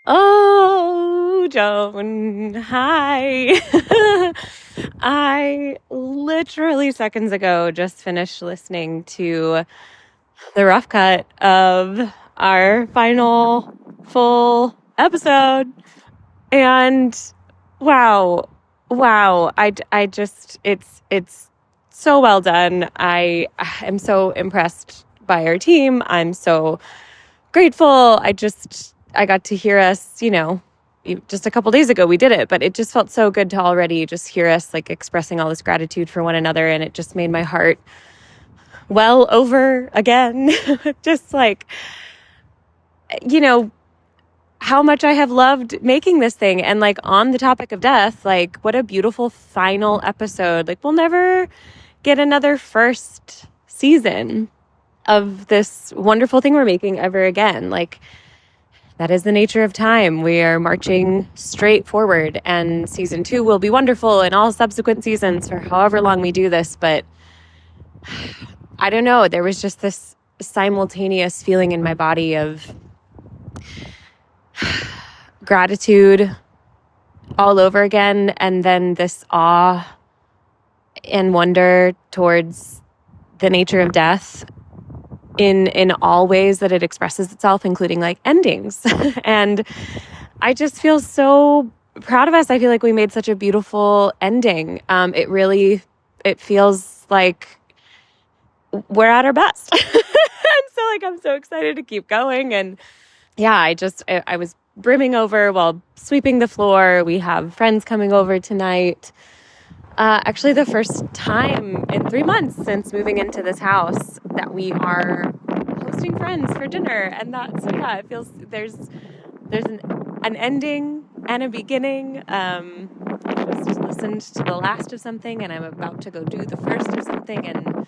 Oh, Joan. Hi. I literally seconds ago just finished listening to the rough cut of our final full episode. And wow, wow. I just, it's so well done. I am so impressed by our team. I'm so grateful. I got to hear us, just a couple days ago we did it, but it just felt so good to already just hear us like expressing all this gratitude for one another. And it just made my heart well over again. Just like, you know, how much I have loved making this thing. And like on the topic of death, like what a beautiful final episode. Like we'll never get another first season of this wonderful thing we're making ever again. Like that is the nature of time. We are marching straight forward, and season 2 will be wonderful in all subsequent seasons for however long we do this. But I don't know. There was just this simultaneous feeling in my body of gratitude all over again, and then this awe and wonder towards the nature of death in all ways that it expresses itself, including like endings. And I just feel so proud of us. I feel like we made such a beautiful ending. It feels like we're at our best. And so like, I'm so excited to keep going. And yeah, I was brimming over while sweeping the floor. We have friends coming over tonight. Actually, the first time in 3 months since moving into this house that we are hosting friends for dinner. And it feels there's an ending and a beginning. I just listened to the last of something, and I'm about to go do the first of something. And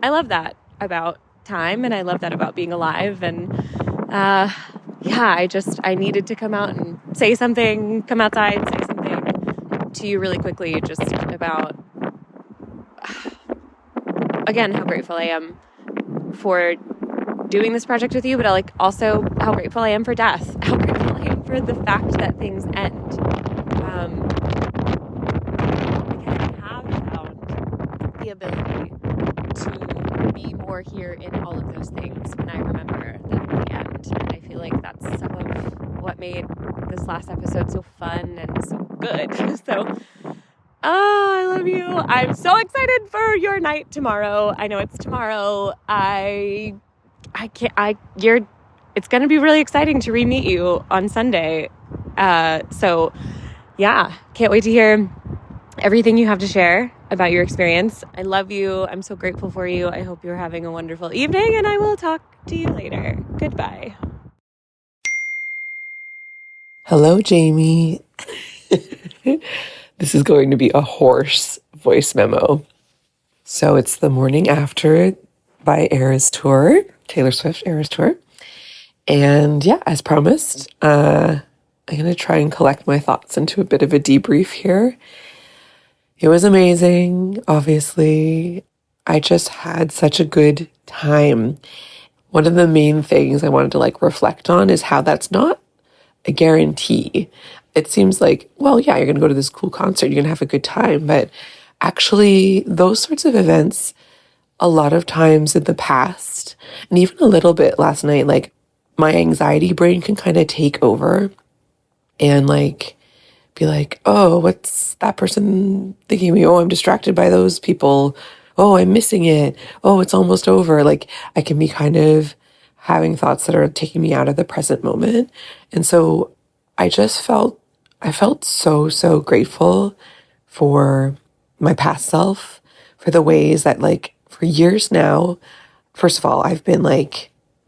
I love that about time, and I love that about being alive. And I needed to come out and say something, come outside, say something to you really quickly, just about, again, how grateful I am for doing this project with you, but also how grateful I am for death, how grateful I am for the fact that things end. I have found the ability to be more here in all of those things when I remember them at the end. And I feel like that's some of what made this last episode so fun and so good. So, I love you. I'm so excited for your night tomorrow. I know it's tomorrow. It's going to be really exciting to re-meet you on Sunday. So yeah, can't wait to hear everything you have to share about your experience. I love you. I'm so grateful for you. I hope you're having a wonderful evening, and I will talk to you later. Goodbye. Hello, Jamie. This is going to be a hoarse voice memo. So it's the morning after by Erastour, Taylor Swift Eras Tour. And yeah, as promised, I'm going to try and collect my thoughts into a bit of a debrief here. It was amazing, obviously. I just had such a good time. One of the main things I wanted to reflect on is how that's not a guarantee. It seems like, well, yeah, you're going to go to this cool concert, you're going to have a good time. But actually, those sorts of events, a lot of times in the past, and even a little bit last night, my anxiety brain can kind of take over and be like, oh, what's that person thinking of me? Oh, I'm distracted by those people. Oh, I'm missing it. Oh, it's almost over. I can be kind of having thoughts that are taking me out of the present moment. And so I felt so, so grateful for my past self, for the ways that for years now, first of all, I've been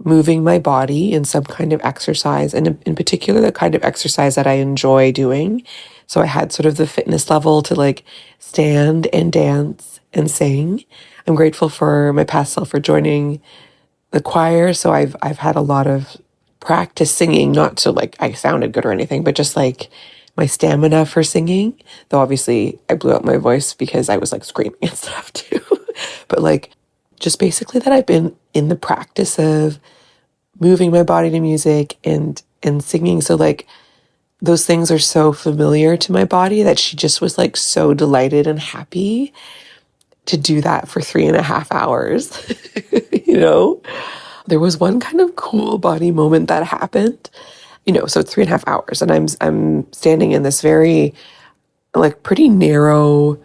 moving my body in some kind of exercise, and in particular, the kind of exercise that I enjoy doing. So I had sort of the fitness level to stand and dance and sing. I'm grateful for my past self for joining the choir. So I've had a lot of practice singing, not so I sounded good or anything, but just my stamina for singing. Though obviously I blew out my voice because I was screaming and stuff too. But just basically that I've been in the practice of moving my body to music and and singing. So like those things are so familiar to my body that she just was like so delighted and happy to do that for 3.5 hours. You know, there was one kind of cool body moment that happened, you know, so 3.5 hours and I'm standing in this very like pretty narrow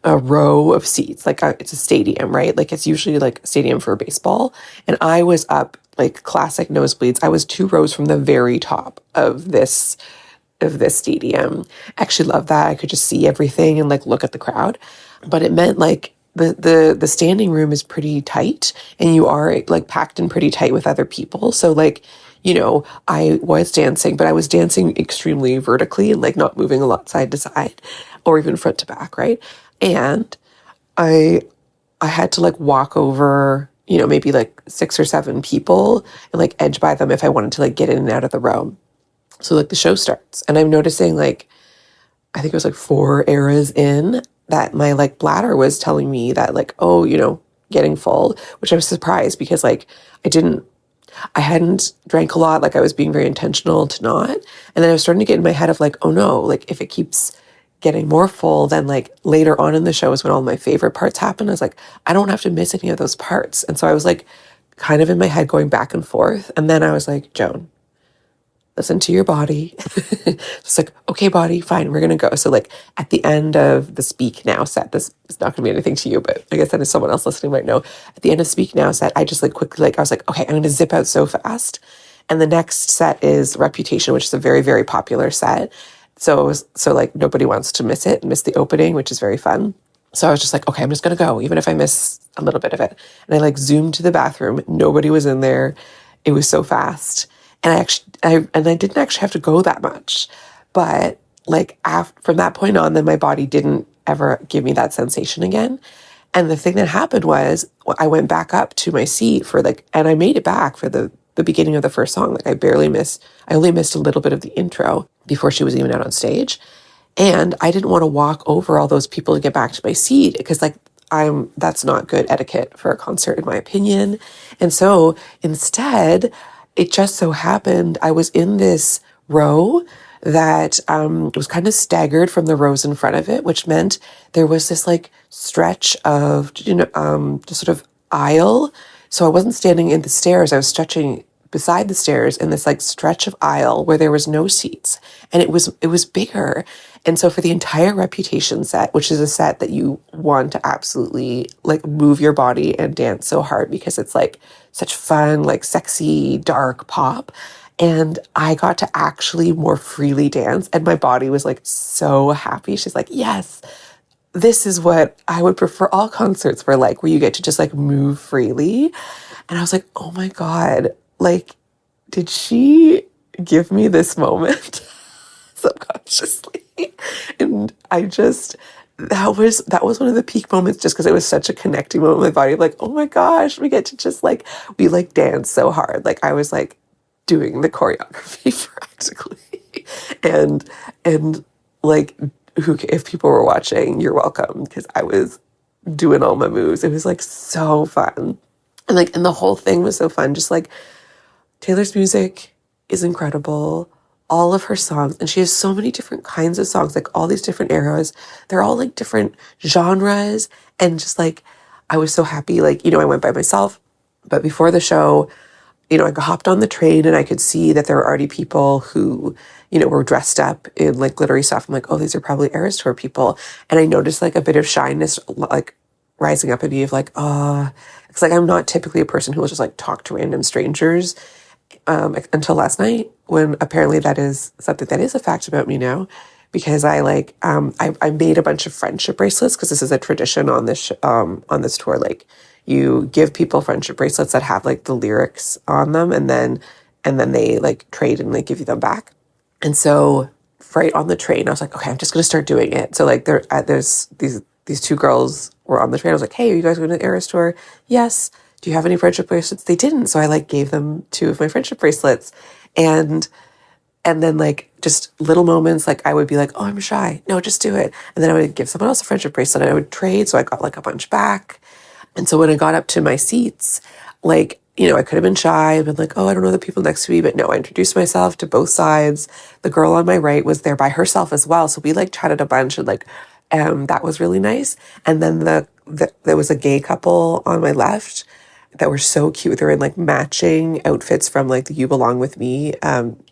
a row of seats. Like it's a stadium, right? Like it's usually like a stadium for baseball. And I was up like classic nosebleeds. I was 2 rows from the very top of this stadium. I actually love that. I could just see everything and like look at the crowd. But it meant like the standing room is pretty tight and you are like packed in pretty tight with other people. So like, you know, I was dancing, but I was dancing extremely vertically and like not moving a lot side to side or even front to back, right? And I I had to like walk over, you know, maybe like 6 or 7 people and like edge by them if I wanted to like get in and out of the row. So like the show starts and I'm noticing like I think it was like 4 eras in that my like bladder was telling me that like, oh, you know, getting full, which I was surprised because like I hadn't drank a lot, like I was being very intentional to not. And then I was starting to get in my head of like, oh no, like if it keeps getting more full, then like later on in the show is when all my favorite parts happen. I was like, I don't have to miss any of those parts. And so I was like kind of in my head going back and forth. And then I was like, Joan, listen to your body. It's like, okay, body, fine, we're gonna go. So like at the end of the Speak Now set, this is not gonna be anything to you, but I guess that is someone else listening might know. At the end of Speak Now set, I just like quickly like I was like, okay, I'm gonna zip out so fast. And the next set is Reputation, which is a very, very popular set. So like nobody wants to miss the opening, which is very fun. So I was just like, okay, I'm just gonna go, even if I miss a little bit of it. And I like zoomed to the bathroom. Nobody was in there. It was so fast. And I didn't actually have to go that much, but like from that point on, then my body didn't ever give me that sensation again. And the thing that happened was I went back up to my seat for like, and I made it back for the beginning of the first song. Like I only missed a little bit of the intro before she was even out on stage. And I didn't want to walk over all those people to get back to my seat because like that's not good etiquette for a concert in my opinion. And so instead, it just so happened I was in this row that was kind of staggered from the rows in front of it, which meant there was this like stretch of, just sort of aisle. So I wasn't standing in the stairs. I was stretching beside the stairs in this like stretch of aisle where there was no seats, and it was bigger. And so for the entire Reputation set, which is a set that you want to absolutely like move your body and dance so hard because it's like such fun, like sexy, dark pop. And I got to actually more freely dance, and my body was like so happy. She's like, yes, this is what I would prefer all concerts were like, where you get to just like move freely. And I was like, oh my God, like, did she give me this moment subconsciously? And that was one of the peak moments just because it was such a connecting moment with my body. Like, oh my gosh, we get to just like, we like dance so hard. Like I was like doing the choreography practically. And like, if people were watching, you're welcome, because I was doing all my moves. It was like so fun. And the whole thing was so fun. Just like Taylor's music is incredible. All of her songs, and she has so many different kinds of songs, like all these different eras. They're all like different genres. And just like, I was so happy. Like, I went by myself, but before the show, I hopped on the train and I could see that there were already people who, were dressed up in like glittery stuff. I'm like, oh, these are probably Eras Tour people. And I noticed like a bit of shyness, like rising up in me of like, it's like, I'm not typically a person who will just like talk to random strangers. Until last night, when apparently that is something that is a fact about me now, because I made a bunch of friendship bracelets, because this is a tradition on this tour. Like, you give people friendship bracelets that have like the lyrics on them, and then they like trade and like give you them back. And so right on the train, I was like, okay, I'm just gonna start doing it. So like there's these 2 girls were on the train. I was like, hey, are you guys going to the Eras Tour? Yes. Do you have any friendship bracelets? They didn't. So I like gave them 2 of my friendship bracelets. And then like just little moments, like I would be like, oh, I'm shy. No, just do it. And then I would give someone else a friendship bracelet and I would trade. So I got like a bunch back. And so when I got up to my seats, like you know, I could have been shy and been like, oh, I don't know the people next to me. But no, I introduced myself to both sides. The girl on my right was there by herself as well. So we like chatted a bunch and like, that was really nice. And then there was a gay couple on my left that were so cute. They were in like matching outfits from like the You Belong With Me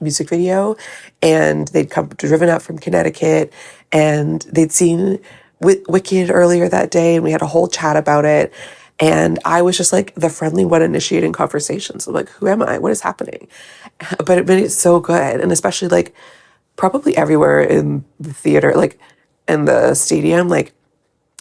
music video. And they'd come driven up from Connecticut and they'd seen Wicked earlier that day. And we had a whole chat about it. And I was just like the friendly one initiating conversations. I'm like, who am I? What is happening? But it made it so good. And especially like probably everywhere in the theater, like in the stadium, like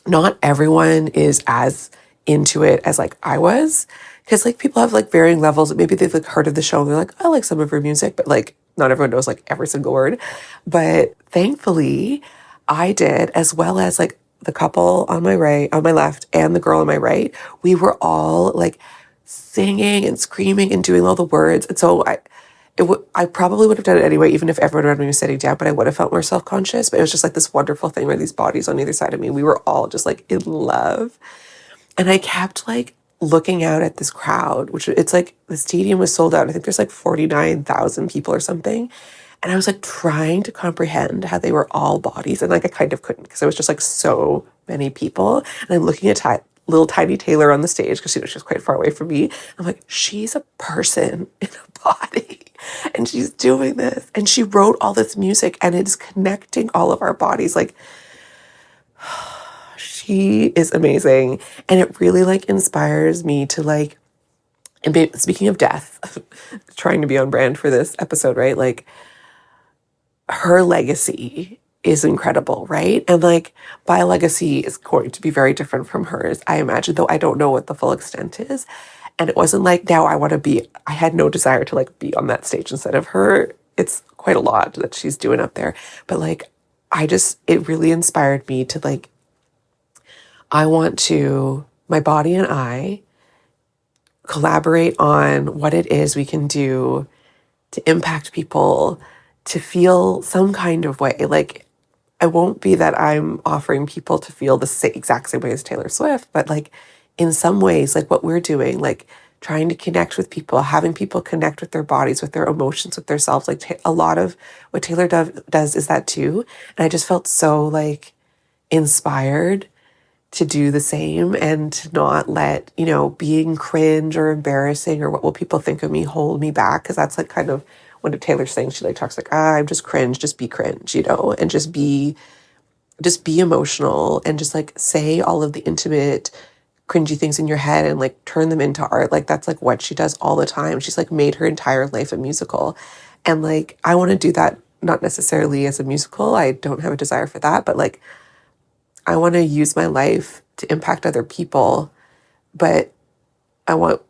not everyone is as into it as like I was. Because like people have like varying levels. Maybe they've like heard of the show and they're like, I like some of her music, but like not everyone knows like every single word. But thankfully I did, as well as like the couple on my right, on my left, and the girl on my right. We were all like singing and screaming and doing all the words. And so I probably would have done it anyway, even if everyone around me was sitting down, but I would have felt more self-conscious. But it was just like this wonderful thing where these bodies on either side of me, we were all just like in love. And I kept like looking out at this crowd, which it's like the stadium was sold out. I think there's like 49,000 people or something. And I was like trying to comprehend how they were all bodies. And like I kind of couldn't because it was just like so many people. And I'm looking at little tiny Taylor on the stage because she was just quite far away from me. I'm like, she's a person in a body. And she's doing this. And she wrote all this music and it's connecting all of our bodies. Like, she is amazing. And it really like inspires me to like, and speaking of death, trying to be on brand for this episode, right? Like her legacy is incredible, right? And like my legacy is going to be very different from hers, I imagine, though I don't know what the full extent is. And it wasn't like now I had no desire to like be on that stage instead of her. It's quite a lot that she's doing up there. But like, it really inspired me to like, my body and I collaborate on what it is we can do to impact people to feel some kind of way. Like, I won't be that I'm offering people to feel the exact same way as Taylor Swift, but like in some ways, like what we're doing, like trying to connect with people, having people connect with their bodies, with their emotions, with themselves. Like a lot of what Taylor does is that too. And I just felt so like inspired to do the same and to not let, you know, being cringe or embarrassing or what will people think of me hold me back. Cause that's like kind of one of Taylor's things. She like talks like, I'm just cringe, just be cringe, you know, and just be emotional and just like say all of the intimate cringy things in your head and like turn them into art. Like that's like what she does all the time. She's like made her entire life a musical. And like, I want to do that, not necessarily as a musical. I don't have a desire for that, but like, I want to use my life to impact other people, but I want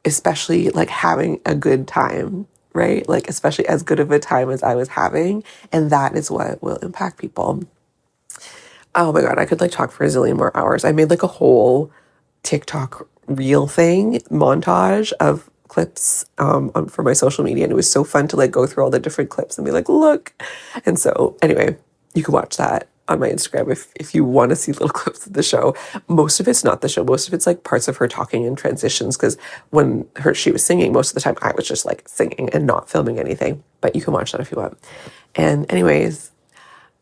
especially like having a good time, right? Like especially as good of a time as I was having, and that is what will impact people. Oh my God, I could like talk for a zillion more hours. I made like a whole TikTok reel thing montage of clips for my social media, and it was so fun to like go through all the different clips and be like, look. And so anyway, you can watch that on my Instagram if you want to see little clips of the show. Most of it's not the show. Most of it's like parts of her talking and transitions, because when she was singing, most of the time I was just like singing and not filming anything. But you can watch that if you want. And anyways,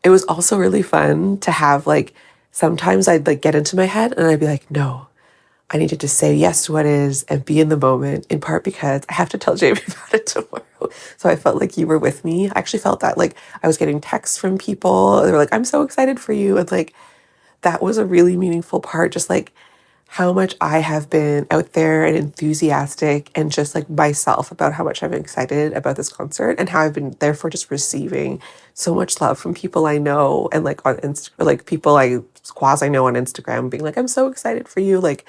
it was also really fun to have like, sometimes I'd like get into my head and I'd be like, no, I needed to say yes to what is and be in the moment, in part because I have to tell Jamie about it tomorrow. So I felt like you were with me. I actually felt that like I was getting texts from people. They were like, I'm so excited for you. And like, that was a really meaningful part. Just like how much I have been out there and enthusiastic and just like myself about how much I'm excited about this concert and how I've been therefore just receiving so much love from people I know and like on like people I quasi know on Instagram being like, I'm so excited for you. Like,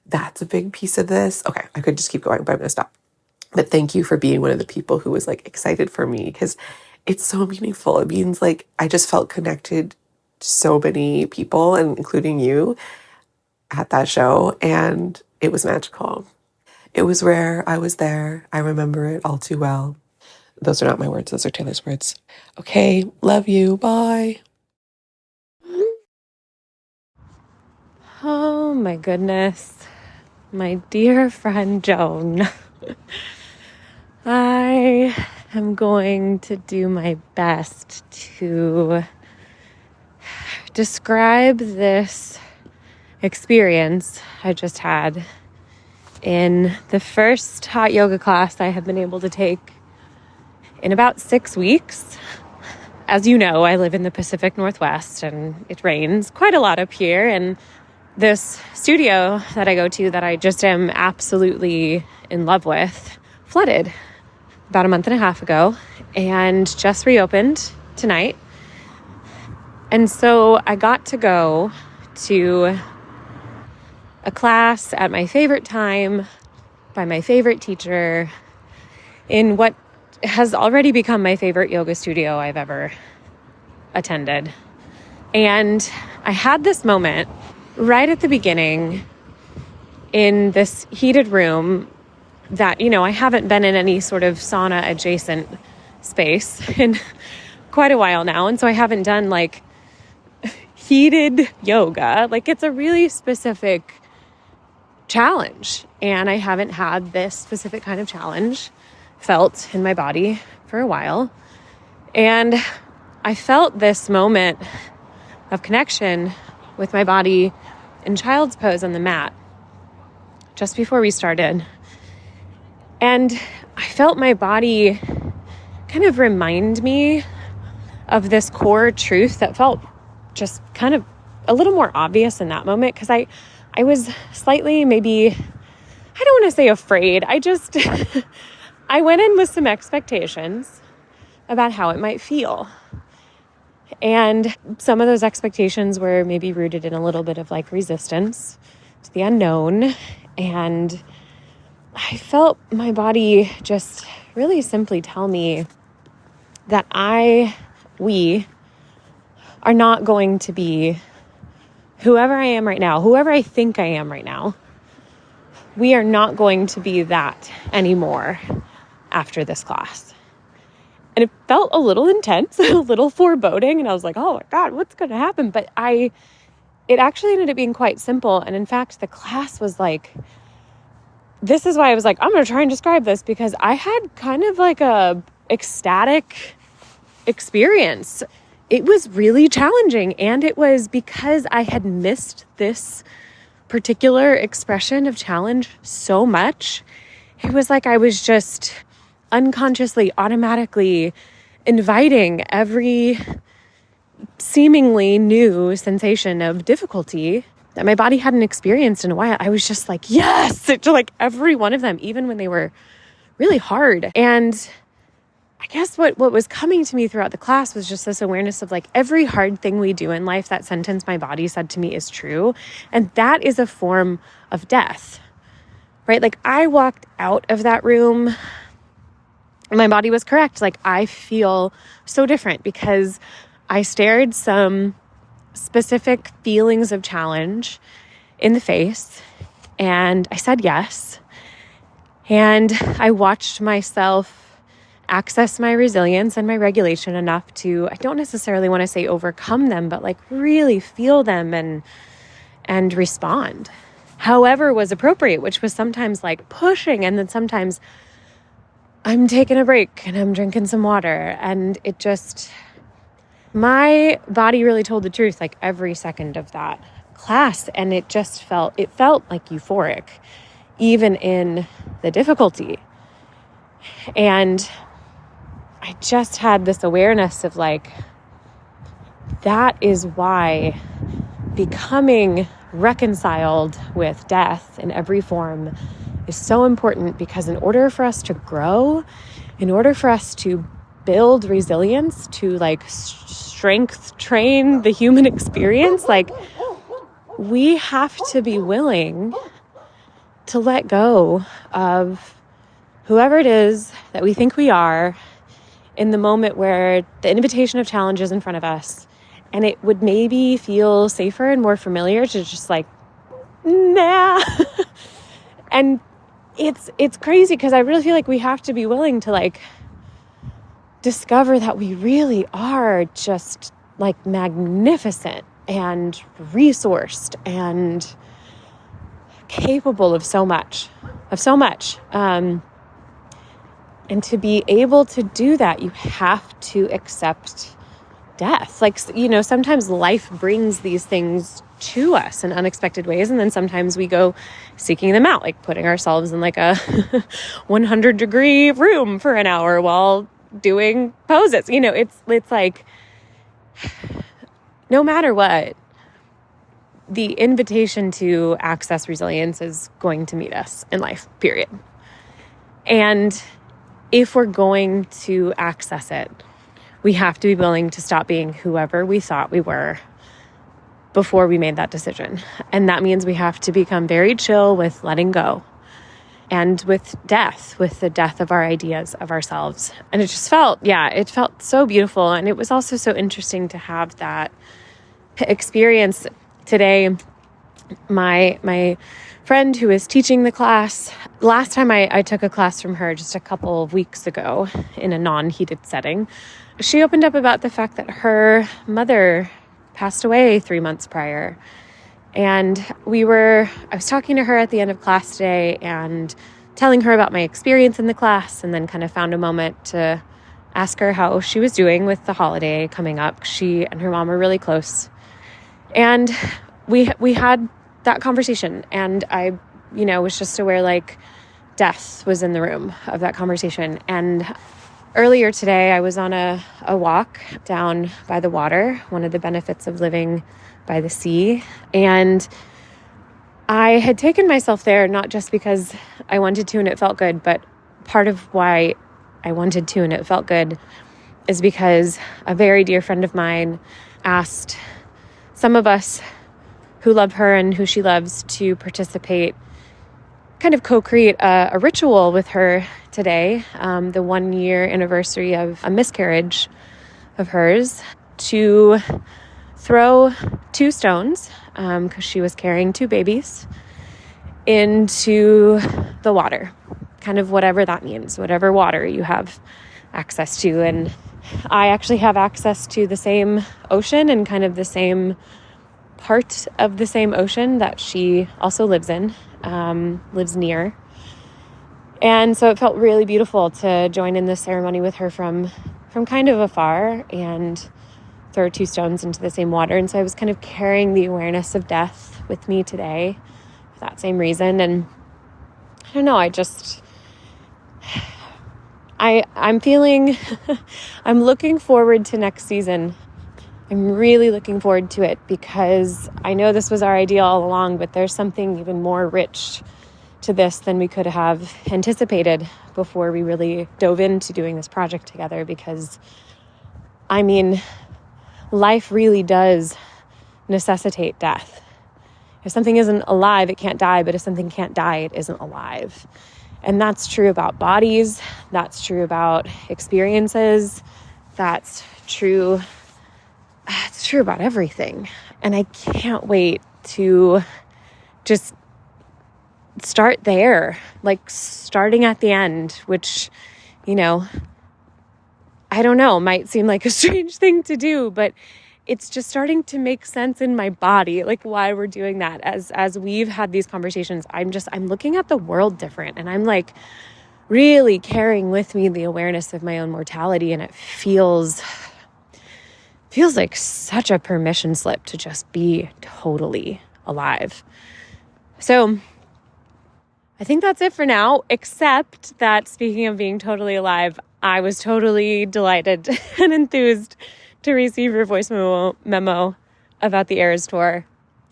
that's a big piece of this. Okay, I could just keep going, but I'm gonna stop. But thank you for being one of the people who was like excited for me, because it's so meaningful. It means like I just felt connected to so many people, and including you at that show, and it was magical. It was rare. I was there. I remember it all too well. Those are not my words. Those are Taylor's words. Okay, love you. Bye. Oh my goodness. My dear friend Joan. I am going to do my best to describe this experience I just had in the first hot yoga class I have been able to take in about 6 weeks. As you know, I live in the Pacific Northwest and it rains quite a lot up here. And this studio that I go to that I just am absolutely in love with flooded about a month and a half ago and just reopened tonight. And so I got to go to a class at my favorite time by my favorite teacher in what has already become my favorite yoga studio I've ever attended. And I had this moment right at the beginning in this heated room that, I haven't been in any sort of sauna adjacent space in quite a while now. And so I haven't done like heated yoga. Like it's a really specific challenge. And I haven't had this specific kind of challenge felt in my body for a while. And I felt this moment of connection with my body in child's pose on the mat just before we started. And I felt my body kind of remind me of this core truth that felt just kind of a little more obvious in that moment, because I was slightly, maybe, I don't want to say afraid. I went in with some expectations about how it might feel. And some of those expectations were maybe rooted in a little bit of like resistance to the unknown. And I felt my body just really simply tell me that we are not going to be whoever I am right now, whoever I think I am right now. We are not going to be that anymore after this class. And it felt a little intense, a little foreboding. And I was like, oh my God, what's going to happen? But it actually ended up being quite simple. And in fact, the class was like, this is why I was like, I'm going to try and describe this, because I had kind of like a ecstatic experience. It was really challenging. And it was because I had missed this particular expression of challenge so much. It was like I was just unconsciously, automatically inviting every seemingly new sensation of difficulty that my body hadn't experienced in a while. I was just like, yes, to like every one of them, even when they were really hard. And I guess what was coming to me throughout the class was just this awareness of like every hard thing we do in life, that sentence my body said to me is true. And that is a form of death, right? Like I walked out of that room, my body was correct. Like I feel so different because I stared some specific feelings of challenge in the face and I said yes. And I watched myself access my resilience and my regulation enough to, I don't necessarily want to say overcome them, but like really feel them and respond however was appropriate, which was sometimes like pushing, and then sometimes I'm taking a break and I'm drinking some water. And it just, my body really told the truth like every second of that class. And it felt like euphoric, even in the difficulty. And I just had this awareness of like, that is why becoming reconciled with death in every form is so important, because in order for us to grow, in order for us to build resilience, to like strength train the human experience, like we have to be willing to let go of whoever it is that we think we are in the moment where the invitation of challenge is in front of us. And it would maybe feel safer and more familiar to just like, nah. And it's crazy because I really feel like we have to be willing to like discover that we really are just like magnificent and resourced and capable of so much. And to be able to do that, you have to accept death. Like, sometimes life brings these things to us in unexpected ways. And then sometimes we go seeking them out, like putting ourselves in like a 100-degree room for an hour while doing poses. It's like, no matter what, the invitation to access resilience is going to meet us in life, period. And if we're going to access it, we have to be willing to stop being whoever we thought we were before we made that decision. And that means we have to become very chill with letting go and with death, with the death of our ideas of ourselves. And it just felt so beautiful. And it was also so interesting to have that experience today. My friend who is teaching the class, last time I took a class from her just a couple of weeks ago in a non-heated setting, she opened up about the fact that her mother passed away 3 months prior. And I was talking to her at the end of class today and telling her about my experience in the class, and then kind of found a moment to ask her how she was doing with the holiday coming up. She and her mom are really close. And we had that conversation, and I, was just aware like death was in the room of that conversation. And earlier today, I was on a walk down by the water, one of the benefits of living by the sea. And I had taken myself there, not just because I wanted to and it felt good, but part of why I wanted to and it felt good is because a very dear friend of mine asked some of us who love her and who she loves to participate, kind of co-create a ritual with her today, the 1-year anniversary of a miscarriage of hers, to throw 2 stones, because she was carrying 2 babies, into the water, kind of whatever that means, whatever water you have access to. And I actually have access to the same ocean and kind of the same part of the same ocean that she also lives in, lives near. And so it felt really beautiful to join in this ceremony with her from kind of afar and throw 2 stones into the same water. And so I was kind of carrying the awareness of death with me today for that same reason. And I don't know, I'm feeling, I'm looking forward to next season. I'm really looking forward to it because I know this was our idea all along, but there's something even more rich to this than we could have anticipated before we really dove into doing this project together. Because, life really does necessitate death. If something isn't alive, it can't die, but if something can't die, it isn't alive. And that's true about bodies, that's true about experiences, it's true about everything. And I can't wait to just start there, like starting at the end, which, I don't know, might seem like a strange thing to do, but it's just starting to make sense in my body, like why we're doing that. As we've had these conversations, I'm looking at the world different, and I'm like really carrying with me the awareness of my own mortality. And it feels like such a permission slip to just be totally alive. So I think that's it for now, except that speaking of being totally alive, I was totally delighted and enthused to receive your voice memo about the erastour.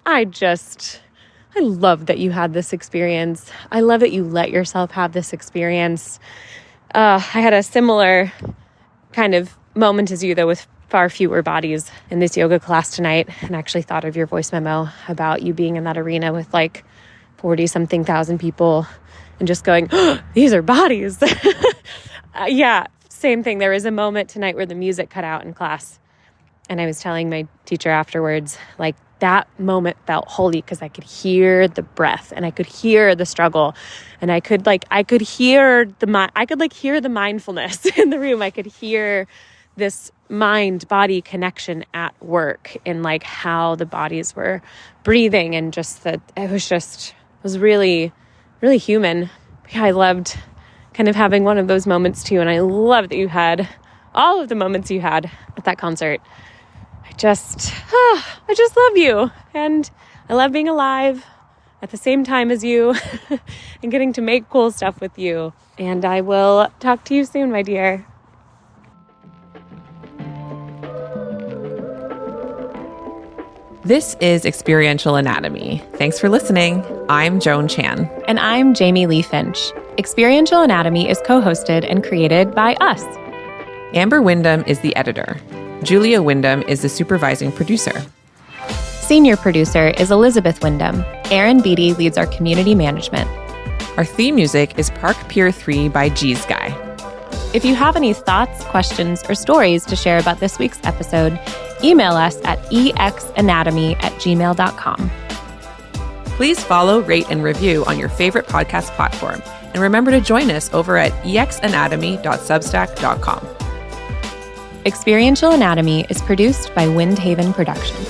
I love that you had this experience. I love that you let yourself have this experience. I had a similar kind of moment as you, though with far fewer bodies in this yoga class tonight, and actually thought of your voice memo about you being in that arena with like 40-something thousand people and just going, oh, these are bodies. Yeah, same thing. There was a moment tonight where the music cut out in class, and I was telling my teacher afterwards, like that moment felt holy because I could hear the breath and I could hear the struggle, and I could hear the mindfulness in the room. I could hear this mind-body connection at work in like how the bodies were breathing, and just that it was really, really human. Yeah, I loved kind of having one of those moments too. And I love that you had all of the moments you had at that concert. I just love you. And I love being alive at the same time as you and getting to make cool stuff with you. And I will talk to you soon, my dear. This is Experiential Anatomy. Thanks for listening. I'm Joan Chan. And I'm Jamie Lee Finch. Experiential Anatomy is co-hosted and created by us. Amber Wyndham is the editor. Julia Wyndham is the supervising producer. Senior producer is Elizabeth Wyndham. Aaron Beatty leads our community management. Our theme music is Park Pier 3 by G's Guy. If you have any thoughts, questions, or stories to share about this week's episode, email us at exanatomy@gmail.com. Please follow, rate, and review on your favorite podcast platform. And remember to join us over at exanatomy.substack.com. Experiential Anatomy is produced by Windhaven Productions.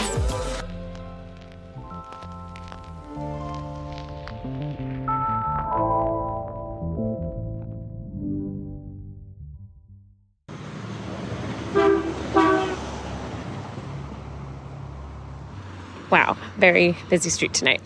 Wow, very busy street tonight.